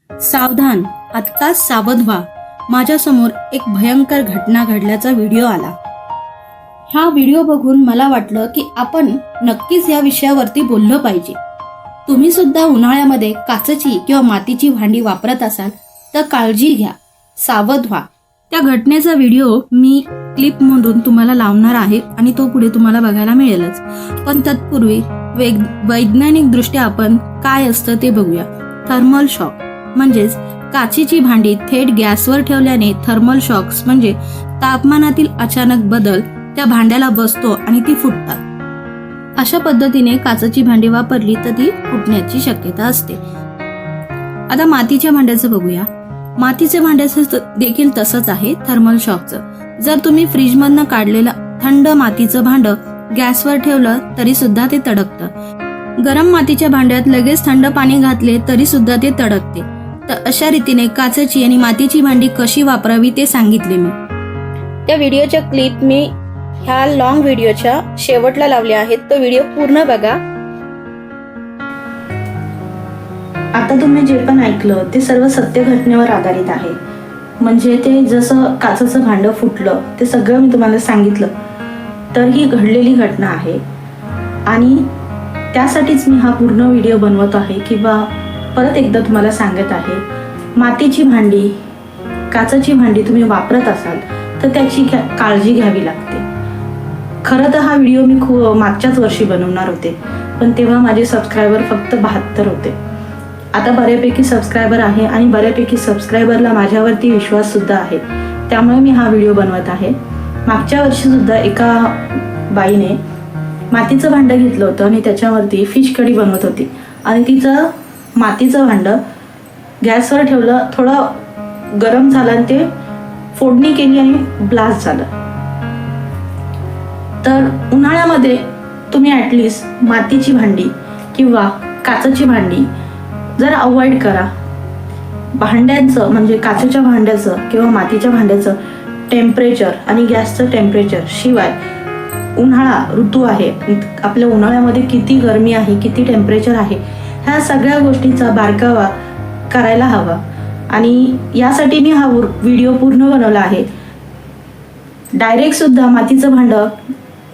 सावधान, आत्ताच सावध व्हा. माझ्यासमोर एक भयंकर घटना घडल्याचा व्हिडिओ आला. हा व्हिडिओ बघून मला वाटलं की आपण नक्कीच या विषयावरती बोललं पाहिजे. तुम्ही सुद्धा उन्हाळ्यामध्ये काचेची किंवा मातीची भांडी वापरत असाल तर काळजी घ्या, सावध व्हा. त्या घटनेचा व्हिडिओ मी क्लिपमधून तुम्हाला लावणार आहे आणि तो पुढे तुम्हाला बघायला मिळेलच. पण तत्पूर्वी वैज्ञानिकदृष्ट्या आपण काय असतं ते बघूया. थर्मल शॉक म्हणजेच काचेची भांडी थेट गॅसवर ठेवल्याने थर्मल शॉक्स म्हणजे तापमानातील अचानक बदल त्या भांड्याला बसतो आणि ती फुटतात. अशा पद्धतीने काचेची भांडी वापरली तर ती फुटण्याची शक्यता असते. आता मातीच्या भांड्याचं बघूया. मातीच्या भांड्याचं देखील तसंच आहे थर्मल शॉकचं. जर तुम्ही फ्रीजमधनं काढलेलं थंड मातीचं भांड गॅसवर ठेवलं तरी सुद्धा ते तडकतं. गरम मातीच्या भांड्यात लगेच थंड पाणी घातले तरी सुद्धा ते तडकते. तर अशा रीतीने काचेची आणि मातीची भांडी कशी वापरावी ते सांगितले मी. त्या व्हिडिओच्या क्लिप मी ह्या लॉंग व्हिडिओच्या शेवटला लावल्या आहेत. तो व्हिडिओ पूर्ण बघा. आता तुम्ही जे पण ऐकलं ते सर्व सत्य घटनेवर आधारित आहे. म्हणजे ते जसं काचेचं भांडं फुटलं ते सगळं मी तुम्हाला सांगितलं, तर ही घडलेली घटना आहे. आणि त्यासाठीच मी हा पूर्ण व्हिडिओ बनवत आहे किंवा परत एकदा तुम्हाला सांगत आहे. मातीची भांडी, काचेची भांडी तुम्ही वापरत असाल तर त्याची काळजी घ्यावी लागते. खरं तर हा व्हिडिओ मी मागच्याच वर्षी बनवणार होते, पण तेव्हा माझे सबस्क्रायबर फक्त 72 होते. आता बऱ्यापैकी सबस्क्रायबर आहे आणि बऱ्यापैकी सबस्क्रायबरला माझ्यावरती विश्वास सुद्धा आहे, त्यामुळे मी हा व्हिडिओ बनवत आहे. मागच्या वर्षी सुद्धा एका बाईने मातीचं भांडं घेतलं होतं आणि त्याच्यावरती फिश कढी बनवत होती आणि तिचं मातीचं भांडं गॅसवर ठेवलं, थोडं गरम झालं आणि ते फोडणी केली आणि ब्लास्ट झालं. तर उन्हाळ्यामध्ये तुम्ही ॲटलिस्ट मातीची भांडी किंवा काचेची भांडी जरा अवॉइड करा. भांड्यांचं म्हणजे काचेच्या भांड्याचं किंवा मातीच्या भांड्याचं टेम्परेचर आणि गॅसचं टेम्परेचर शिवाय उन्हाळा ऋतू आहे, आपल्या उन्हाळ्यामध्ये किती गरमी आहे, किती टेम्परेचर आहे, ह्या सगळ्या गोष्टींचा बारकावा करायला हवा. आणि यासाठी मी हा व्हिडिओ पूर्ण बनवला आहे. डायरेक्ट सुद्धा मातीचं भांडं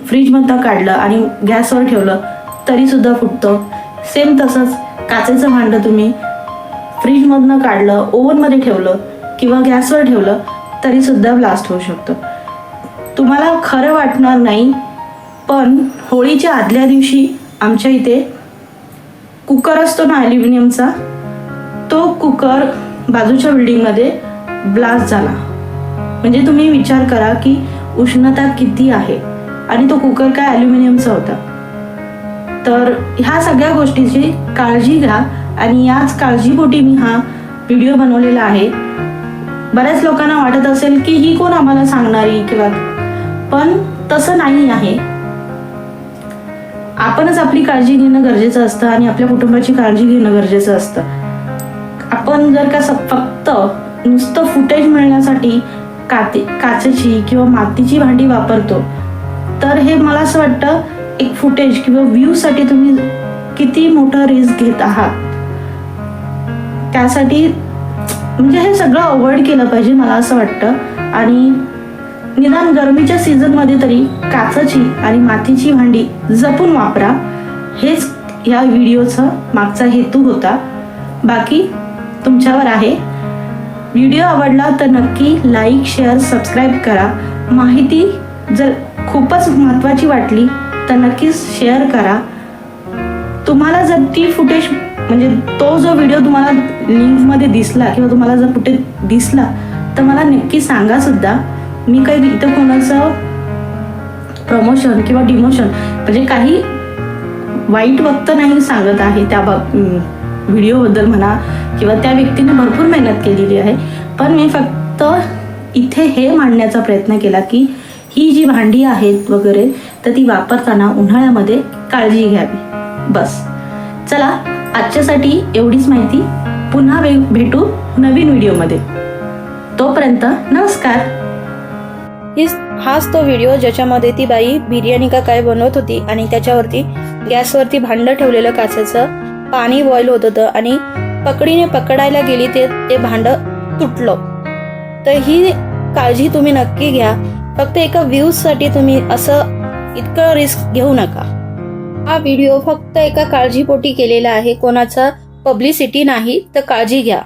फ्रीजमधनं काढलं आणि गॅसवर ठेवलं तरी सुद्धा फुटतं. सेम तसंच काचेचं भांडं तुम्ही फ्रीजमधनं काढलं, ओव्हनमध्ये ठेवलं किंवा गॅसवर ठेवलं तरी सुद्धा ब्लास्ट होऊ शकतं. तुम्हाला खरं वाटणार नाही, पण होळीच्या आदल्या दिवशी आमच्या इथे कुकर असतो ना ॲल्युमिनियमचा, तो कुकर बाजूच्या बिल्डिंगमध्ये ब्लास्ट झाला. म्हणजे तुम्ही विचार करा की उष्णता किती आहे आणि तो कुकर काय ॲल्युमिनियमचा होता. तर ह्या सगळ्या गोष्टीची काळजी घ्या आणि याच काळजीपोटी मी हा व्हिडिओ बनवलेला आहे. बऱ्याच लोकांना वाटत असेल की ही कोण आम्हाला सांगणारी किंवा, पण तसं नाही आहे. आपणच आपली काळजी घेणं गरजेचं असतं आणि आपल्या कुटुंबाची काळजी घेणं गरजेचं असतं. आपण जर का फक्त नुसतं फुटेज मिळण्यासाठी काचेची किंवा मातीची भांडी वापरतो तर हे मला असं वाटतं एक फुटेज किंवा व्ह्यूसाठी तुम्ही किती मोठं रिस्क घेत आहात. त्यासाठी म्हणजे हे सगळं अवॉइड केलं पाहिजे मला असं वाटतं. आणि निदान गरमीच्या सीझनमध्ये तरी काचेची आणि मातीची भांडी जपून वापरा, हेच या व्हिडिओचा मागचा हेतू होता. बाकी तुमच्यावर आहे. व्हिडिओ आवडला तर नक्की लाईक, शेअर, सबस्क्राईब करा. माहिती जर खूपच महत्त्वाची वाटली तर नक्कीच शेअर करा. तुम्हाला जर ती फुटेज म्हणजे तो जो व्हिडिओ तुम्हाला लिंकमध्ये दिसला किंवा तुम्हाला जर कुठे दिसला तर मला नक्की सांगा सुद्धा. मी काही इथं कोणाचं प्रमोशन किंवा डिमोशन म्हणजे काही वाईट वक्त नाही सांगत आहे त्या व्हिडिओबद्दल म्हणा किंवा त्या व्यक्तीने भरपूर मेहनत केलेली आहे. पण मी फक्त इथे हे मांडण्याचा प्रयत्न केला की ही जी भांडी आहेत वगैरे तर ती वापरताना उन्हाळ्यामध्ये काळजी घ्यावी. बस. चला, आजच्यासाठी एवढीच माहिती. पुन्हा भेटू नवीन व्हिडिओमध्ये. तोपर्यंत नमस्कार. हाच तो व्हिडिओ ज्याच्यामध्ये ती बाई बिर्याणी का काय बनवत होती आणि त्याच्यावरती गॅसवरती भांडं ठेवलेलं काचेचं, पाणी बॉईल होत होतं आणि पकडीने पकडायला गेली ते भांडं तुटलं. तर ही काळजी तुम्ही नक्की घ्या. फक्त एका व्ह्यूजसाठी तुम्ही असं इतकं रिस्क घेऊ नका. हा व्हिडिओ फक्त एका काळजीपोटी केलेला आहे, कोणाचा पब्लिसिटी नाही, तर काळजी घ्या.